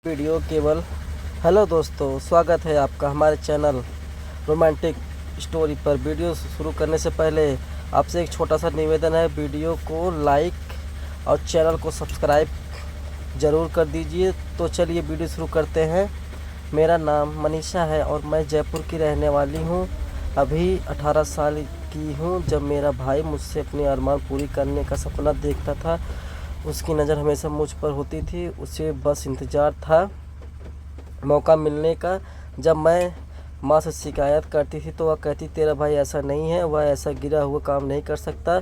Video केवल। Hello दोस्तों, स्वागत है आपका हमारे चैनल रोमांटिक स्टोरी पर। वीडियो शुरू करने से पहले आपसे एक छोटा सा निवेदन है, वीडियो को लाइक और चैनल को सब्सक्राइब ज़रूर कर दीजिए। तो चलिए वीडियो शुरू करते हैं। मेरा नाम मनीषा है और मैं जयपुर की रहने वाली हूँ। अभी 18 साल की हूँ। जब मेरा भाई मुझसे अपनी अरमान पूरी करने का सपना देखता था, उसकी नज़र हमेशा मुझ पर होती थी। उसे बस इंतज़ार था मौका मिलने का। जब मैं माँ से शिकायत करती थी तो वह कहती, तेरा भाई ऐसा नहीं है, वह ऐसा गिरा हुआ काम नहीं कर सकता।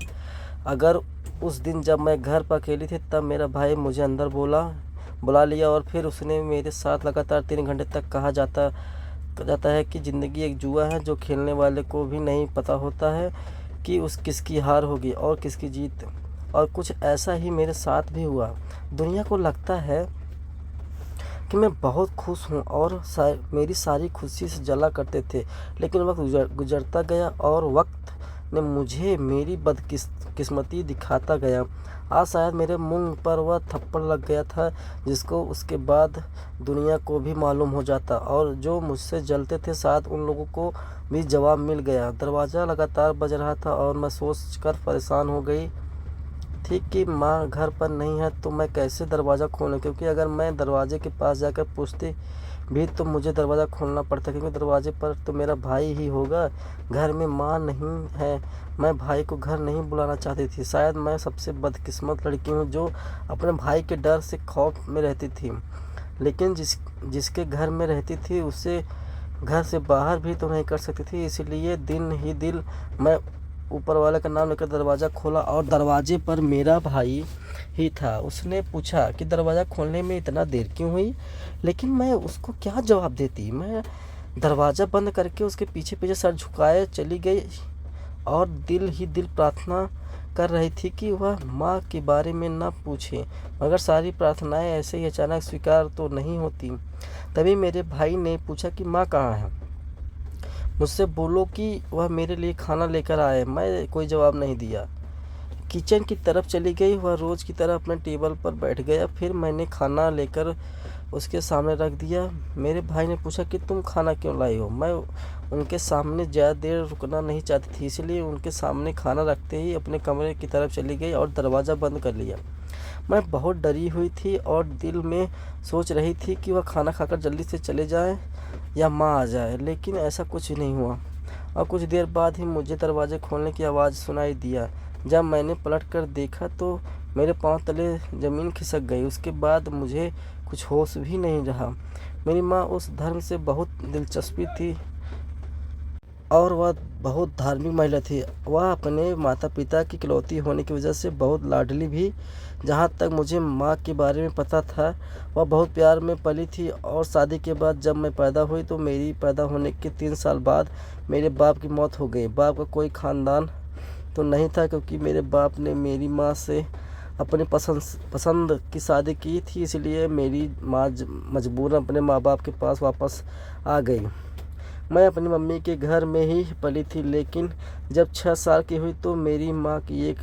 अगर उस दिन जब मैं घर पर अकेली थी तब मेरा भाई मुझे अंदर बुला लिया और फिर उसने मेरे साथ लगातार 3 घंटे तक कहा जाता है कि ज़िंदगी एक जुआ है जो खेलने वाले को भी नहीं पता होता है कि किसकी हार होगी और किसकी जीत। और कुछ ऐसा ही मेरे साथ भी हुआ। दुनिया को लगता है कि मैं बहुत खुश हूँ और मेरी सारी खुशी से जला करते थे, लेकिन वक्त गुजरता गया और वक्त ने मुझे मेरी बदकिस्मती दिखाता गया। आज शायद मेरे मुंह पर वह थप्पड़ लग गया था जिसको उसके बाद दुनिया को भी मालूम हो जाता, और जो मुझसे जलते थे शायद उन लोगों को भी जवाब मिल गया। दरवाज़ा लगातार बज रहा था और मैं सोचकर परेशान हो गई थी कि माँ घर पर नहीं है तो मैं कैसे दरवाज़ा खोलूं, क्योंकि अगर मैं दरवाजे के पास जाकर पूछती भी तो मुझे दरवाज़ा खोलना पड़ता, क्योंकि दरवाजे पर तो मेरा भाई ही होगा। घर में माँ नहीं है। मैं भाई को घर नहीं बुलाना चाहती थी। शायद मैं सबसे बदकिस्मत लड़की हूँ जो अपने भाई के डर से खौफ में रहती थी, लेकिन जिसके घर में रहती थी उसे घर से बाहर भी तो नहीं कर सकती थी। इसलिए दिल मैं ऊपर वाले का नाम लेकर दरवाज़ा खोला और दरवाजे पर मेरा भाई ही था। उसने पूछा कि दरवाज़ा खोलने में इतना देर क्यों हुई, लेकिन मैं उसको क्या जवाब देती। मैं दरवाज़ा बंद करके उसके पीछे पीछे सर झुकाए चली गई और दिल प्रार्थना कर रही थी कि वह माँ के बारे में ना पूछे, मगर सारी प्रार्थनाएं ऐसे ही अचानक स्वीकार तो नहीं होती। तभी मेरे भाई ने पूछा कि माँ कहाँ है, मुझसे बोलो कि वह मेरे लिए खाना लेकर आए। मैं कोई जवाब नहीं दिया, किचन की तरफ चली गई। वह रोज़ की तरह अपने टेबल पर बैठ गया। फिर मैंने खाना लेकर उसके सामने रख दिया। मेरे भाई ने पूछा कि तुम खाना क्यों लाई हो। मैं उनके सामने ज़्यादा देर रुकना नहीं चाहती थी, इसलिए उनके सामने खाना रखते ही अपने कमरे की तरफ चली गई और दरवाज़ा बंद कर लिया। मैं बहुत डरी हुई थी और दिल में सोच रही थी कि वह खाना खाकर जल्दी से चले जाए या माँ आ जाए, लेकिन ऐसा कुछ नहीं हुआ। और कुछ देर बाद ही मुझे दरवाजे खोलने की आवाज़ सुनाई दिया। जब मैंने पलट कर देखा तो मेरे पाँव तले ज़मीन खिसक गई। उसके बाद मुझे कुछ होश भी नहीं रहा। मेरी माँ उस धर्म से बहुत दिलचस्पी थी और वह बहुत धार्मिक महिला थी। वह अपने माता पिता की इकलौती होने की वजह से बहुत लाडली भी। जहाँ तक मुझे माँ के बारे में पता था, वह बहुत प्यार में पली थी। और शादी के बाद जब मैं पैदा हुई तो मेरी पैदा होने के 3 साल बाद मेरे बाप की मौत हो गई। बाप का कोई ख़ानदान तो नहीं था, क्योंकि मेरे बाप ने मेरी माँ से अपनी पसंद की शादी की थी, इसलिए मेरी माँ मजबूरन अपने माँ बाप के पास वापस आ गई। मैं अपनी मम्मी के घर में ही पली थी, लेकिन जब 6 साल की हुई तो मेरी माँ की एक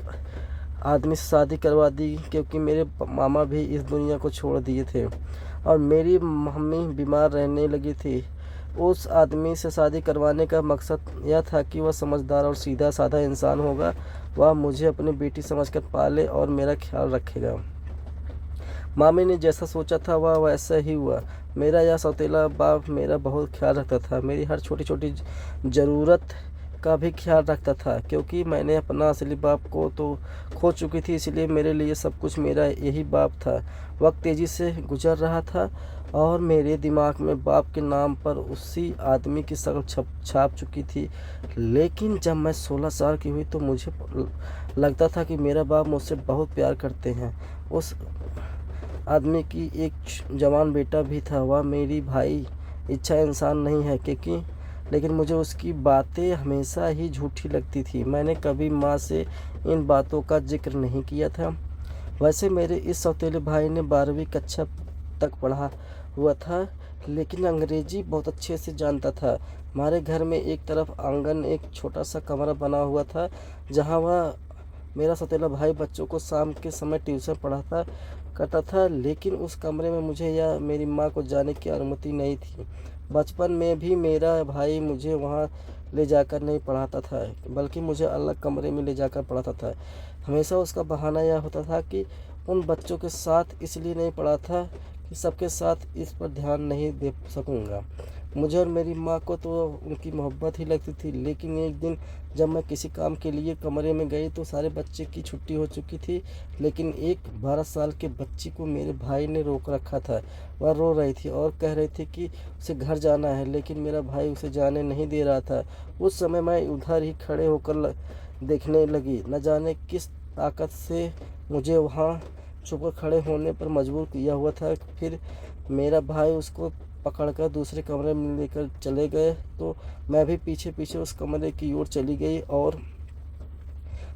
आदमी से शादी करवा दी, क्योंकि मेरे मामा भी इस दुनिया को छोड़ दिए थे और मेरी मम्मी बीमार रहने लगी थी। उस आदमी से शादी करवाने का मकसद यह था कि वह समझदार और सीधा साधा इंसान होगा। वह मुझे अपनी बेटी समझकर पाले और मेरा ख्याल रखेगा। मामी ने जैसा सोचा था वह वैसा ही हुआ। मेरा यह सौतेला बाप मेरा बहुत ख्याल रखता था। मेरी हर छोटी छोटी ज़रूरत का भी ख्याल रखता था। क्योंकि मैंने अपना असली बाप को तो खो चुकी थी, इसलिए मेरे लिए सब कुछ मेरा यही बाप था। वक्त तेज़ी से गुजर रहा था और मेरे दिमाग में बाप के नाम पर उसी आदमी की शक्ल छाप चुकी थी। लेकिन जब मैं 16 साल की हुई तो मुझे लगता था कि मेरा बाप मुझसे बहुत प्यार करते हैं। उस आदमी की एक जवान बेटा भी था। वह मेरी भाई इच्छा इंसान नहीं है, क्योंकि लेकिन मुझे उसकी बातें हमेशा ही झूठी लगती थी। मैंने कभी माँ से इन बातों का जिक्र नहीं किया था। वैसे मेरे इस सौतेले भाई ने 12वीं कक्षा तक पढ़ा हुआ था, लेकिन अंग्रेजी बहुत अच्छे से जानता था। हमारे घर में एक तरफ आंगन, एक छोटा सा कमरा बना हुआ था, जहाँ वह मेरा सौतेला भाई बच्चों को शाम के समय ट्यूशन पढ़ाता करता था, लेकिन उस कमरे में मुझे या मेरी माँ को जाने की अनुमति नहीं थी। बचपन में भी मेरा भाई मुझे वहाँ ले जाकर नहीं पढ़ाता था, बल्कि मुझे अलग कमरे में ले जाकर पढ़ाता था। हमेशा उसका बहाना यह होता था कि उन बच्चों के साथ इसलिए नहीं पढ़ा था कि सबके साथ इस पर ध्यान नहीं दे सकूँगा। मुझे और मेरी माँ को तो उनकी मोहब्बत ही लगती थी, लेकिन एक दिन जब मैं किसी काम के लिए कमरे में गई तो सारे बच्चे की छुट्टी हो चुकी थी, लेकिन एक 12 साल के बच्ची को मेरे भाई ने रोक रखा था। वह रो रही थी और कह रही थी कि उसे घर जाना है, लेकिन मेरा भाई उसे जाने नहीं दे रहा था। उस समय मैं उधर ही खड़े होकर देखने लगी। न जाने किस ताकत से मुझे वहाँ छुपकर खड़े होने पर मजबूर किया हुआ था। फिर मेरा भाई उसको पकड़कर दूसरे कमरे में लेकर चले गए तो मैं भी पीछे पीछे उस कमरे की ओर चली गई और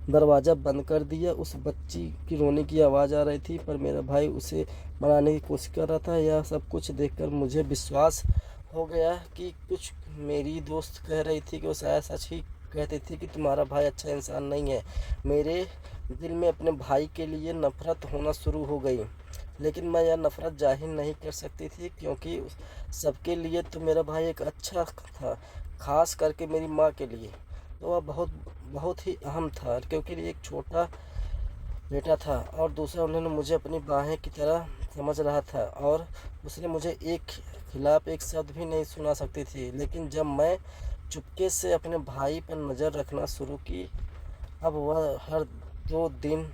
दरवाज़ा बंद कर दिया। उस बच्ची की रोने की आवाज़ आ रही थी, पर मेरा भाई उसे मनाने की कोशिश कर रहा था। यह सब कुछ देखकर मुझे विश्वास हो गया कि कुछ मेरी दोस्त कह रही थी कि वो शायद सच ही कहती थी कि तुम्हारा भाई अच्छा इंसान नहीं है। मेरे दिल में अपने भाई के लिए नफरत होना शुरू हो गई, लेकिन मैं यह नफरत जाहिर नहीं कर सकती थी, क्योंकि सबके लिए तो मेरा भाई एक अच्छा था, खास करके मेरी माँ के लिए तो वह बहुत बहुत ही अहम था, क्योंकि एक छोटा बेटा था और दूसरा उन्होंने मुझे अपनी बाहें की तरह समझ रहा था और उसने मुझे एक खिलाफ एक शब्द भी नहीं सुना सकती थी। लेकिन जब मैं चुपके से अपने भाई पर नज़र रखना शुरू की, अब वह हर 2 दिन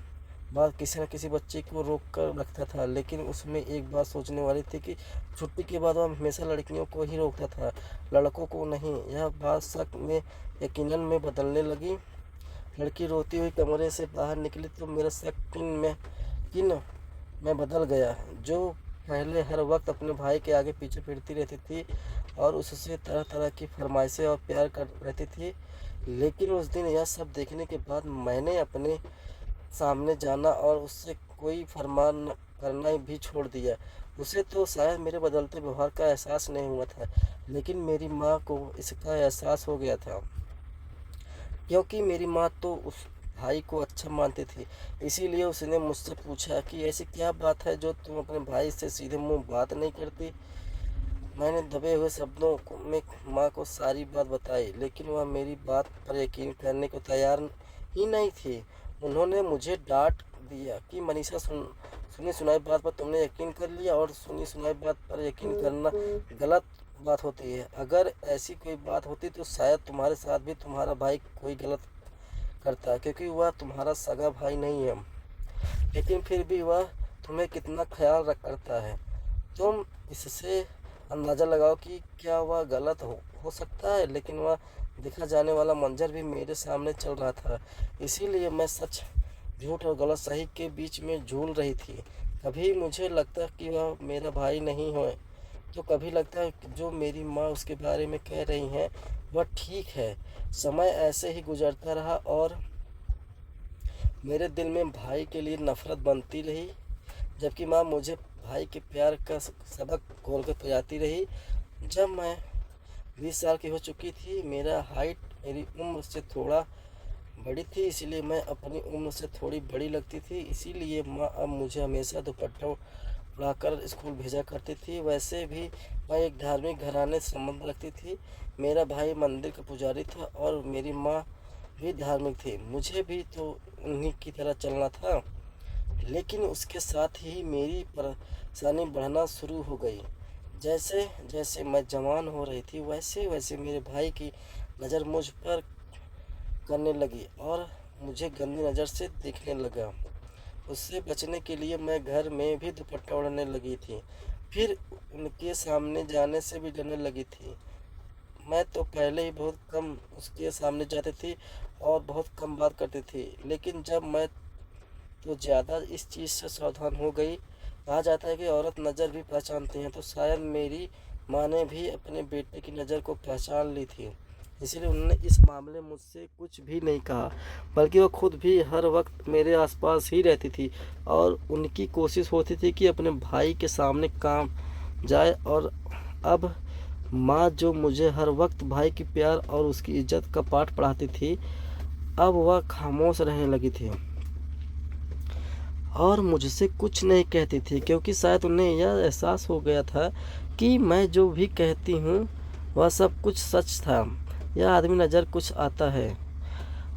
बाद किसी न किसी बच्चे को रोक कर रखता था, लेकिन उसमें एक बात सोचने वाली थी कि छुट्टी के बाद वह हमेशा लड़कियों को ही रोकता था, लड़कों को नहीं। यह बात शक में यकीनन में बदलने लगी। लड़की रोती हुई कमरे से बाहर निकली तो मेरा शक किन में बदल गया। जो पहले हर वक्त अपने भाई के आगे पीछे फिरती रहती थी और उससे तरह तरह की फरमाइशें और प्यार कर रहती थी, लेकिन उस दिन यह सब देखने के बाद मैंने अपने सामने जाना और उससे कोई फरमान करना भी छोड़ दिया। उसे तो शायद मेरे बदलते व्यवहार का एहसास नहीं हुआ था, लेकिन मेरी माँ को इसका एहसास हो गया था, क्योंकि मेरी माँ तो उस भाई को अच्छा मानती थी। इसीलिए उसने मुझसे पूछा कि ऐसी क्या बात है जो तुम अपने भाई से सीधे मुंह बात नहीं करती। मैंने दबे हुए शब्दों में माँ को सारी बात बताई, लेकिन वह मेरी बात पर यकीन करने को तैयार ही नहीं थी। उन्होंने मुझे डांट दिया कि मनीषा, सुनी सुनाई बात पर तुमने यकीन कर लिया, और सुनी सुनाई बात पर यकीन करना गलत बात होती है। अगर ऐसी कोई बात होती तो शायद तुम्हारे साथ भी तुम्हारा भाई कोई गलत करता, क्योंकि वह तुम्हारा सगा भाई नहीं है, लेकिन फिर भी वह तुम्हें कितना ख्याल रख करता है। तुम इससे अंदाज़ा लगाओ कि क्या वह गलत हो सकता है। लेकिन वह देखा जाने वाला मंजर भी मेरे सामने चल रहा था, इसीलिए मैं सच झूठ और गलत सही के बीच में झूल रही थी। कभी मुझे लगता कि वह मेरा भाई नहीं है, तो कभी लगता है कि जो मेरी माँ उसके बारे में कह रही हैं वह ठीक है। समय ऐसे ही गुजरता रहा और मेरे दिल में भाई के लिए नफरत बनती रही, जबकि माँ मुझे भाई के प्यार का सबक खोल कर पिलाती रही। जब मैं 20 साल की हो चुकी थी, मेरा हाइट मेरी उम्र से थोड़ा बड़ी थी, इसीलिए मैं अपनी उम्र से थोड़ी बड़ी लगती थी। इसीलिए माँ अब मुझे हमेशा दुपट्टा उड़ाकर स्कूल भेजा करती थी। वैसे भी मैं एक धार्मिक घराने से संबंध रखती थी। मेरा भाई मंदिर का पुजारी था और मेरी माँ भी धार्मिक थी। मुझे भी तो उन्हीं की तरह चलना था, लेकिन उसके साथ ही मेरी परेशानी बढ़ना शुरू हो गई। जैसे जैसे मैं जवान हो रही थी, वैसे वैसे मेरे भाई की नज़र मुझ पर करने लगी और मुझे गंदी नज़र से देखने लगा। उससे बचने के लिए मैं घर में भी दुपट्टा ओढ़ने लगी थी, फिर उनके सामने जाने से भी डरने लगी थी। मैं तो पहले ही बहुत कम उसके सामने जाती थी और बहुत कम बात करती थी, लेकिन जब मैं तो ज़्यादा इस चीज़ से सावधान हो गई। कहा जाता है कि औरत नज़र भी पहचानती हैं, तो शायद मेरी माँ ने भी अपने बेटे की नज़र को पहचान ली थी, इसलिए उन्होंने इस मामले मुझसे कुछ भी नहीं कहा, बल्कि वो खुद भी हर वक्त मेरे आसपास ही रहती थी और उनकी कोशिश होती थी कि अपने भाई के सामने काम जाए। और अब माँ जो मुझे हर वक्त भाई की प्यार और उसकी इज्जत का पाठ पढ़ाती थी, अब वह खामोश रहने लगी थी। और मुझसे कुछ नहीं कहती थी, क्योंकि शायद उन्हें यह एहसास हो गया था कि मैं जो भी कहती हूँ वह सब कुछ सच था। यह आदमी नज़र कुछ आता है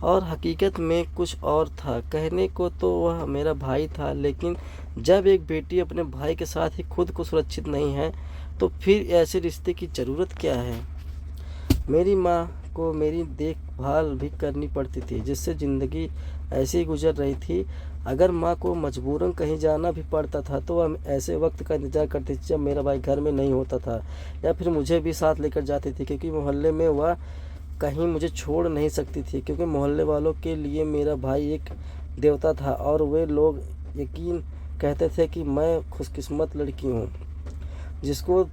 और हकीकत में कुछ और था। कहने को तो वह मेरा भाई था, लेकिन जब एक बेटी अपने भाई के साथ ही खुद को सुरक्षित नहीं है तो फिर ऐसे रिश्ते की ज़रूरत क्या है। मेरी माँ को मेरी देखभाल भी करनी पड़ती थी, जिससे ज़िंदगी ऐसे ही गुजर रही थी। अगर माँ को मजबूरन कहीं जाना भी पड़ता था तो वह ऐसे वक्त का इंतज़ार करती थी जब मेरा भाई घर में नहीं होता था, या फिर मुझे भी साथ लेकर जाती थी, क्योंकि मोहल्ले में वह कहीं मुझे छोड़ नहीं सकती थी। क्योंकि मोहल्ले वालों के लिए मेरा भाई एक देवता था और वे लोग यकीन कहते थे कि मैं खुशकिस्मत लड़की हूँ जिसको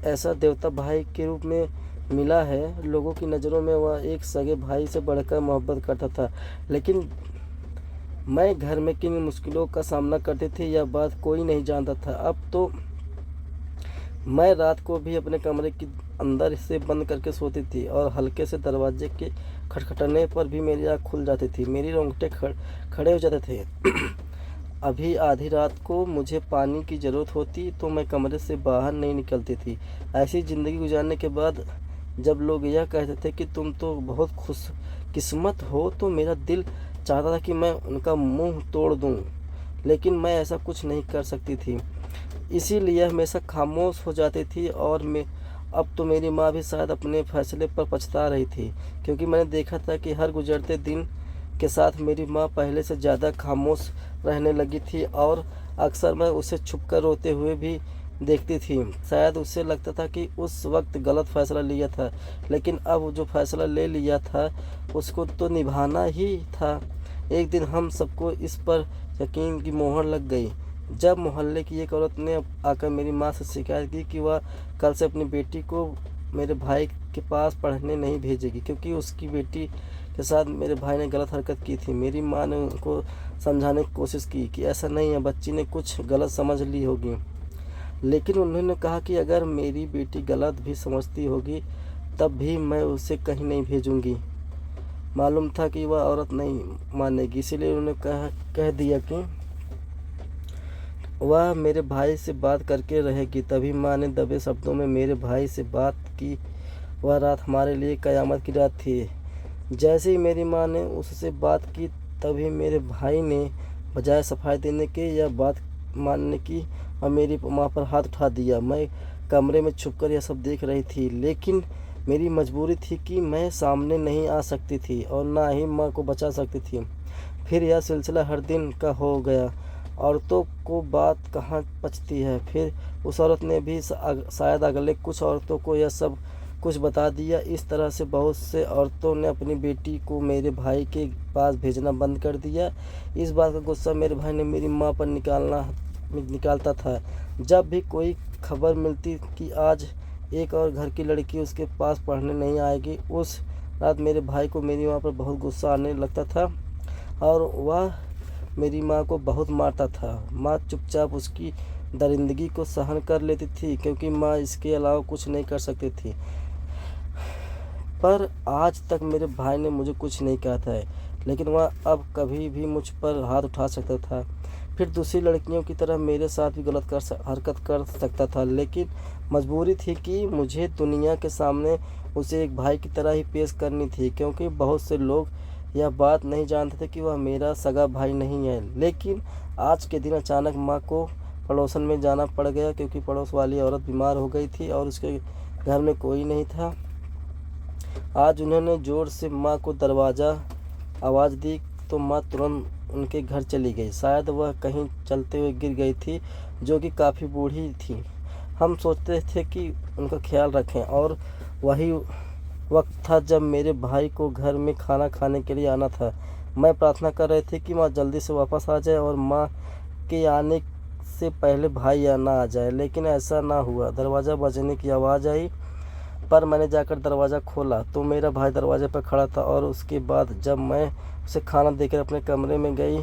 ऐसा देवता भाई के रूप में मिला है। लोगों की नज़रों में वह एक सगे भाई से बढ़कर मोहब्बत करता था। लेकिन मैं घर में किन मुश्किलों का सामना करती थी यह बात कोई नहीं जानता था। अब तो मैं रात को भी अपने कमरे के अंदर से बंद करके सोती थी और हल्के से दरवाजे के खटखटाने पर भी मेरी आँख खुल जाती थी, मेरी रोंगटे खड़े हो जाते थे। अभी आधी रात को मुझे पानी की ज़रूरत होती तो मैं कमरे से बाहर नहीं निकलती थी। ऐसी ज़िंदगी गुजारने के बाद जब लोग यह कहते थे कि तुम तो बहुत खुशकिस्मत हो, तो मेरा दिल चाहता था कि मैं उनका मुंह तोड़ दूं, लेकिन मैं ऐसा कुछ नहीं कर सकती थी, इसीलिए हमेशा खामोश हो जाती थी। और अब तो मेरी माँ भी शायद अपने फैसले पर पछता रही थी, क्योंकि मैंने देखा था कि हर गुजरते दिन के साथ मेरी माँ पहले से ज़्यादा खामोश रहने लगी थी और अक्सर मैं उसे छुपकर रोते हुए भी देखती थी। शायद उसे लगता था कि उस वक्त गलत फैसला लिया था, लेकिन अब जो फैसला ले लिया था उसको तो निभाना ही था। एक दिन हम सबको इस पर यकीन की मोहर लग गई जब मोहल्ले की एक औरत ने आकर मेरी माँ से शिकायत की कि वह कल से अपनी बेटी को मेरे भाई के पास पढ़ने नहीं भेजेगी, क्योंकि उसकी बेटी के साथ मेरे भाई ने गलत हरकत की थी। मेरी माँ ने उनको समझाने की कोशिश की कि ऐसा नहीं है, बच्ची ने कुछ गलत समझ ली होगी, लेकिन उन्होंने कहा कि अगर मेरी बेटी गलत भी समझती होगी तब भी मैं उसे कहीं नहीं भेजूंगी। मालूम था कि वह औरत नहीं मानेगी, इसीलिए उन्होंने कह दिया कि वह मेरे भाई से बात करके रहेगी। तभी माँ ने दबे शब्दों में मेरे भाई से बात की। वह रात हमारे लिए कयामत की रात थी। जैसे ही मेरी माँ ने उससे बात की तभी मेरे भाई ने बजाय सफाई देने के या बात मानने की और मेरी माँ पर हाथ उठा दिया। मैं कमरे में छुपकर यह सब देख रही थी, लेकिन मेरी मजबूरी थी कि मैं सामने नहीं आ सकती थी और ना ही माँ को बचा सकती थी। फिर यह सिलसिला हर दिन का हो गया। औरतों को बात कहाँ पचती है। फिर उस औरत ने भी शायद अगले कुछ औरतों को यह सब कुछ बता दिया। इस तरह से बहुत से औरतों ने अपनी बेटी को मेरे भाई के पास भेजना बंद कर दिया। इस बात का गुस्सा मेरे भाई ने मेरी माँ पर निकालता था। जब भी कोई खबर मिलती कि आज एक और घर की लड़की उसके पास पढ़ने नहीं आएगी, उस रात मेरे भाई को मेरी माँ पर बहुत गुस्सा आने लगता था और वह मेरी माँ को बहुत मारता था। माँ चुपचाप उसकी दरिंदगी को सहन कर लेती थी, क्योंकि माँ इसके अलावा कुछ नहीं कर सकती थी। पर आज तक मेरे भाई ने मुझे कुछ नहीं कहा था, लेकिन वह अब कभी भी मुझ पर हाथ उठा सकता था। फिर दूसरी लड़कियों की तरह मेरे साथ भी गलत हरकत कर सकता था, लेकिन मजबूरी थी कि मुझे दुनिया के सामने उसे एक भाई की तरह ही पेश करनी थी, क्योंकि बहुत से लोग यह बात नहीं जानते थे कि वह मेरा सगा भाई नहीं है। लेकिन आज के दिन अचानक माँ को पड़ोसन में जाना पड़ गया, क्योंकि पड़ोस वाली औरत बीमार हो गई थी और उसके घर में कोई नहीं था। आज उन्होंने ज़ोर से माँ को आवाज़ दी तो माँ तुरंत उनके घर चली गई। शायद वह कहीं चलते हुए गिर गई थी, जो कि काफ़ी बूढ़ी थी। हम सोचते थे कि उनका ख्याल रखें, और वही वक्त था जब मेरे भाई को घर में खाना खाने के लिए आना था। मैं प्रार्थना कर रही थी कि माँ जल्दी से वापस आ जाए और माँ के आने से पहले भाई ना आ जाए, लेकिन ऐसा ना हुआ। दरवाज़ा बजने की आवाज़ आई, पर मैंने जाकर दरवाज़ा खोला तो मेरा भाई दरवाजे पर खड़ा था। और उसके बाद जब मैं उसे खाना देकर अपने कमरे में गई,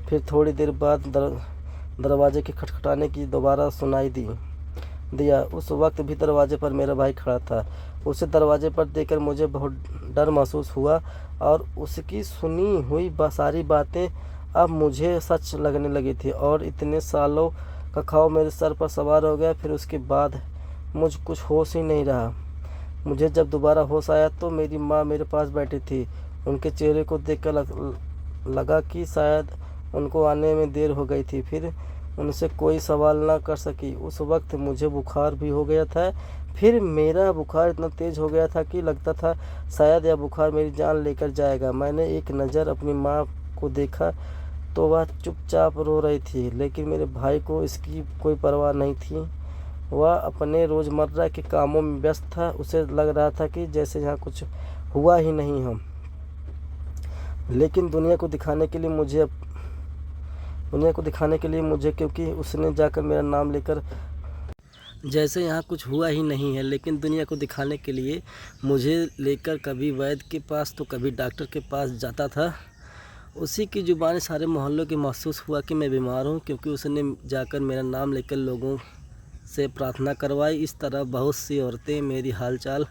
फिर थोड़ी देर बाद दरवाजे के खटखटाने की दोबारा सुनाई दिया। उस वक्त भी दरवाजे पर मेरा भाई खड़ा था। उसे दरवाजे पर देखकर मुझे बहुत डर महसूस हुआ और उसकी सुनी हुई सारी बातें अब मुझे सच लगने लगी थी और इतने सालों का खौफ मेरे सर पर सवार हो गया। फिर उसके बाद मुझ कुछ होश ही नहीं रहा। मुझे जब दोबारा होश आया तो मेरी माँ मेरे पास बैठी थी। उनके चेहरे को देखकर लगा कि शायद उनको आने में देर हो गई थी। फिर उनसे कोई सवाल ना कर सकी। उस वक्त मुझे बुखार भी हो गया था। फिर मेरा बुखार इतना तेज़ हो गया था कि लगता था शायद यह बुखार मेरी जान लेकर जाएगा। मैंने एक नज़र अपनी माँ को देखा तो वह चुपचाप रो रही थी, लेकिन मेरे भाई को इसकी कोई परवाह नहीं थी। वह अपने रोज़मर्रा के कामों में व्यस्त था। उसे लग रहा था कि जैसे यहाँ कुछ हुआ ही नहीं हो। लेकिन दुनिया को दिखाने के लिए मुझे क्योंकि उसने जाकर मेरा नाम लेकर जैसे यहाँ कुछ हुआ ही नहीं है, लेकिन दुनिया को दिखाने के लिए मुझे लेकर कभी वैद्य के पास तो कभी डॉक्टर के पास जाता था। उसी की जुबानी सारे मोहल्लों की महसूस हुआ कि मैं बीमार हूँ, क्योंकि उसने जाकर मेरा नाम लेकर लोगों से प्रार्थना करवाई। इस तरह बहुत सी औरतें मेरी हालचाल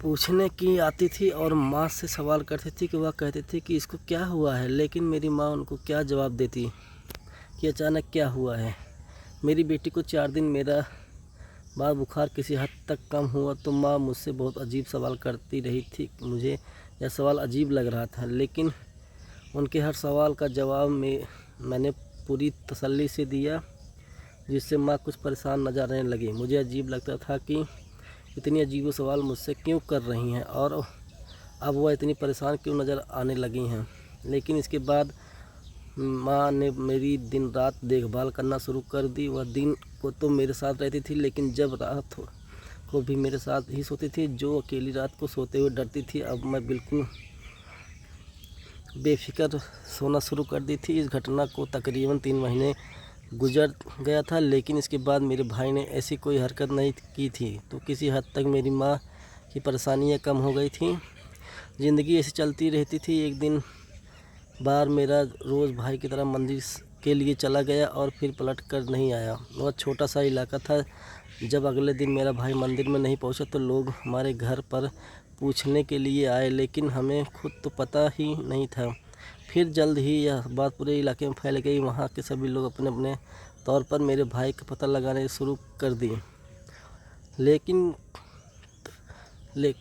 पूछने की आती थी और माँ से सवाल करती थी कि वह कहती थी कि इसको क्या हुआ है, लेकिन मेरी माँ उनको क्या जवाब देती कि अचानक क्या हुआ है। मेरी बेटी को 4 दिन मेरा बाद बुखार किसी हद तक कम हुआ तो माँ मुझसे बहुत अजीब सवाल करती रही थी। मुझे यह सवाल अजीब लग रहा था, लेकिन उनके हर सवाल का जवाब मैंने पूरी तसल्ली से दिया, जिससे माँ कुछ परेशान नजर आने लगी। मुझे अजीब लगता था कि इतनी अजीब सवाल मुझसे क्यों कर रही हैं और अब वह इतनी परेशान क्यों नज़र आने लगी हैं। लेकिन इसके बाद माँ ने मेरी दिन रात देखभाल करना शुरू कर दी। वह दिन को तो मेरे साथ रहती थी, लेकिन जब रात को भी मेरे साथ ही सोती थी। जो अकेली रात को सोते हुए डरती थी, अब मैं बिल्कुल बेफिक्र सोना शुरू कर दी थी। इस घटना को तकरीबन 3 महीने गुजर गया था, लेकिन इसके बाद मेरे भाई ने ऐसी कोई हरकत नहीं की थी, तो किसी हद तक मेरी माँ की परेशानियाँ कम हो गई थी। ज़िंदगी ऐसी चलती रहती थी। एक दिन बार मेरा रोज़ भाई की तरह मंदिर के लिए चला गया और फिर पलट कर नहीं आया। वह छोटा सा इलाका था। जब अगले दिन मेरा भाई मंदिर में नहीं पहुंचा तो लोग हमारे घर पर पूछने के लिए आए, लेकिन हमें खुद तो पता ही नहीं था। फिर जल्द ही यह बात पूरे इलाके में फैल गई। वहाँ के सभी लोग अपने अपने तौर पर मेरे भाई का पता लगाने शुरू कर दी, लेकिन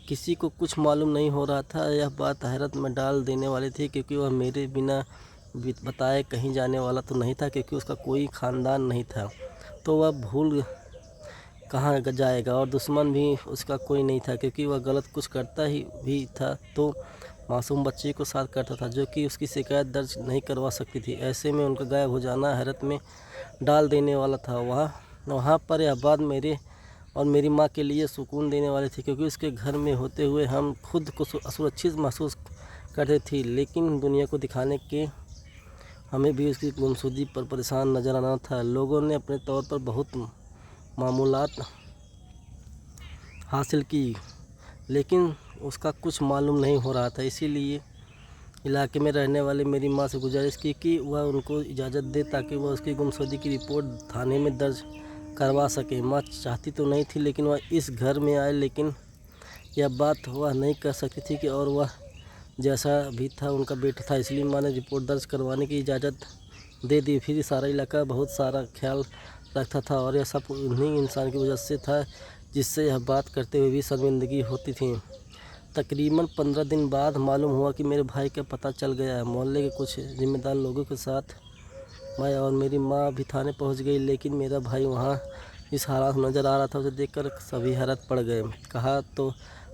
किसी को कुछ मालूम नहीं हो रहा था। यह बात हैरत में डाल देने वाली थी, क्योंकि वह मेरे बिना बताए कहीं जाने वाला तो नहीं था, क्योंकि उसका कोई ख़ानदान नहीं था, तो वह भूल कहाँ जाएगा। और दुश्मन भी उसका कोई नहीं था, क्योंकि वह गलत कुछ करता ही भी था तो मासूम बच्चे को साथ करता था, जो कि उसकी शिकायत दर्ज नहीं करवा सकती थी। ऐसे में उनका गायब हो जाना हैरत में डाल देने वाला था। वहाँ पर यह बात मेरे और मेरी माँ के लिए सुकून देने वाली थी, क्योंकि उसके घर में होते हुए हम खुद को असुरक्षित महसूस करते थे। लेकिन दुनिया को दिखाने के हमें भी उसकी गुमशुदगी पर परेशान नजर आना था। लोगों ने अपने तौर पर बहुत मामूलात हासिल की, लेकिन उसका कुछ मालूम नहीं हो रहा था। इसीलिए इलाके में रहने वाले मेरी माँ से गुजारिश की कि वह उनको इजाज़त दे, ताकि वह उसकी गुमशुदगी की रिपोर्ट थाने में दर्ज करवा सके। माँ चाहती तो नहीं थी, लेकिन वह इस घर में आए, लेकिन यह बात वह नहीं कर सकती थी कि और वह जैसा भी था उनका बेटा था। इसलिए माँ ने रिपोर्ट दर्ज करवाने की इजाज़त दे दी। फिर सारा इलाका बहुत सारा ख्याल रखता था, और यह सब उन्हीं इंसान की वजह से था जिससे यह बात करते हुए भी शर्मिंदगी होती थी। तकरीबन 15 दिन बाद मालूम हुआ कि मेरे भाई का पता चल गया है। मोहल्ले के कुछ जिम्मेदार लोगों के साथ मैं और मेरी माँ भी थाने पहुंच गई, लेकिन मेरा भाई वहां इस हालात में नज़र आ रहा था। उसे देखकर सभी हैरत पड़ गए। कहा तो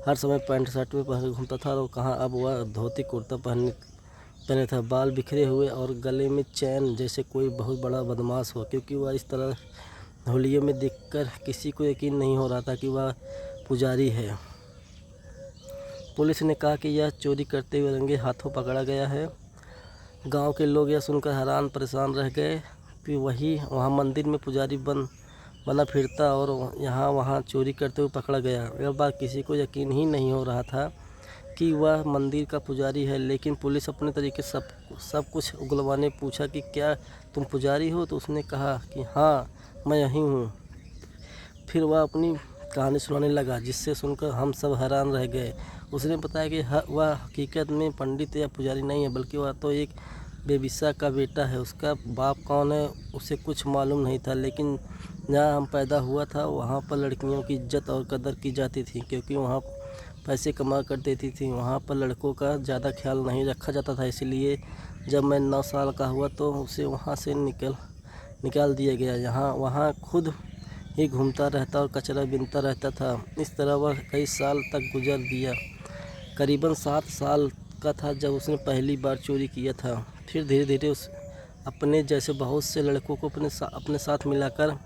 हर समय पैंट शर्ट में पहन घूमता था, और कहाँ अब वह धोती कुर्ता पहने था, बाल बिखरे हुए और गले में चैन, जैसे कोई बहुत बड़ा बदमाश हो। क्योंकि वह इस तरह होलियों में देखकर किसी को यकीन नहीं हो रहा था कि वह पुजारी है। पुलिस ने कहा कि यह चोरी करते हुए रंगे हाथों पकड़ा गया है। गांव के लोग यह सुनकर हैरान परेशान रह गए कि वहाँ मंदिर में पुजारी बना फिरता और वहाँ चोरी करते हुए पकड़ा गया। यह बात किसी को यकीन ही नहीं हो रहा था कि वह मंदिर का पुजारी है। लेकिन पुलिस अपने तरीके से सब कुछ उगलवाने पूछा कि क्या तुम पुजारी हो, तो उसने कहा कि हाँ मैं यहीं हूँ। फिर वह अपनी कहानी सुनाने लगा, जिससे सुनकर हम सब हैरान रह गए। उसने बताया कि वह हकीकत में पंडित या पुजारी नहीं है, बल्कि वह तो एक बेबिसा का बेटा है। उसका बाप कौन है उसे कुछ मालूम नहीं था, लेकिन जहाँ हम पैदा हुआ था वहाँ पर लड़कियों की इज्जत और कदर की जाती थी, क्योंकि वहाँ पैसे कमा कर देती थी। वहाँ पर लड़कों का ज़्यादा ख्याल नहीं रखा जाता था। इसलिए जब मैं 9 साल का हुआ तो उसे वहाँ से निकाल दिया गया। वहाँ खुद ही घूमता रहता और कचरा बीनता रहता था। इस तरह वह कई साल तक गुजर दिया। करीबन 7 साल का था जब उसने पहली बार चोरी किया था। फिर धीरे धीरे उस अपने जैसे बहुत से लड़कों को अपने साथ मिलाकर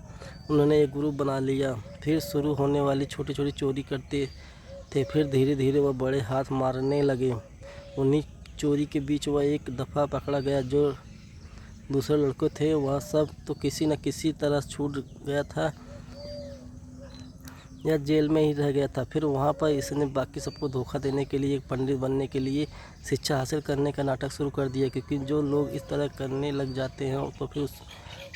उन्होंने एक ग्रुप बना लिया। फिर शुरू होने वाली छोटी छोटी चोरी करते थे। फिर धीरे धीरे वह बड़े हाथ मारने लगे। उन्हीं चोरी के बीच वह एक दफ़ा पकड़ा गया। जो दूसरे लड़के थे वह सब तो किसी न किसी तरह छूट गया था या जेल में ही रह गया था। फिर वहाँ पर इसने बाकी सबको धोखा देने के लिए, एक पंडित बनने के लिए, शिक्षा हासिल करने का नाटक शुरू कर दिया। क्योंकि जो लोग इस तरह करने लग जाते हैं तो फिर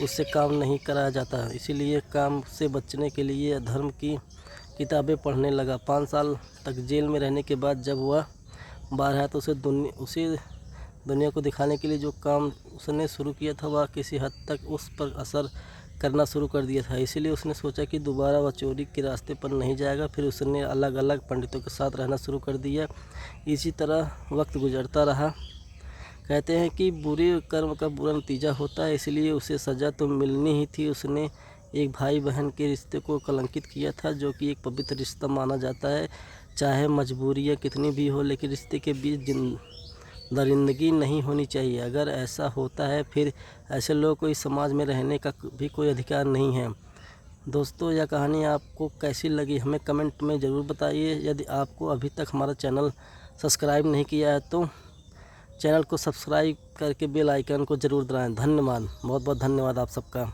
उससे काम नहीं कराया जाता। इसीलिए काम से बचने के लिए धर्म की किताबें पढ़ने लगा। 5 साल तक जेल में रहने के बाद जब वह बाहर आया तो उसे दुनिया को दिखाने के लिए जो काम उसने शुरू किया था वह किसी हद तक उस पर असर करना शुरू कर दिया था। इसीलिए उसने सोचा कि दोबारा वह चोरी के रास्ते पर नहीं जाएगा। फिर उसने अलग अलग पंडितों के साथ रहना शुरू कर दिया। इसी तरह वक्त गुजरता रहा। कहते हैं कि बुरे कर्म का बुरा नतीजा होता है, इसलिए उसे सज़ा तो मिलनी ही थी। उसने एक भाई बहन के रिश्ते को कलंकित किया था, जो कि एक पवित्र रिश्ता माना जाता है। चाहे मजबूरियाँ कितनी भी हो, लेकिन रिश्ते के बीच दरिंदगी नहीं होनी चाहिए। अगर ऐसा होता है फिर ऐसे लोगों को इस समाज में रहने का भी कोई अधिकार नहीं है। दोस्तों, यह कहानी आपको कैसी लगी हमें कमेंट में ज़रूर बताइए। यदि आपको अभी तक हमारा चैनल सब्सक्राइब नहीं किया है तो चैनल को सब्सक्राइब करके बेल आइकन को ज़रूर दबाएं। धन्यवाद, बहुत बहुत धन्यवाद आप सबका।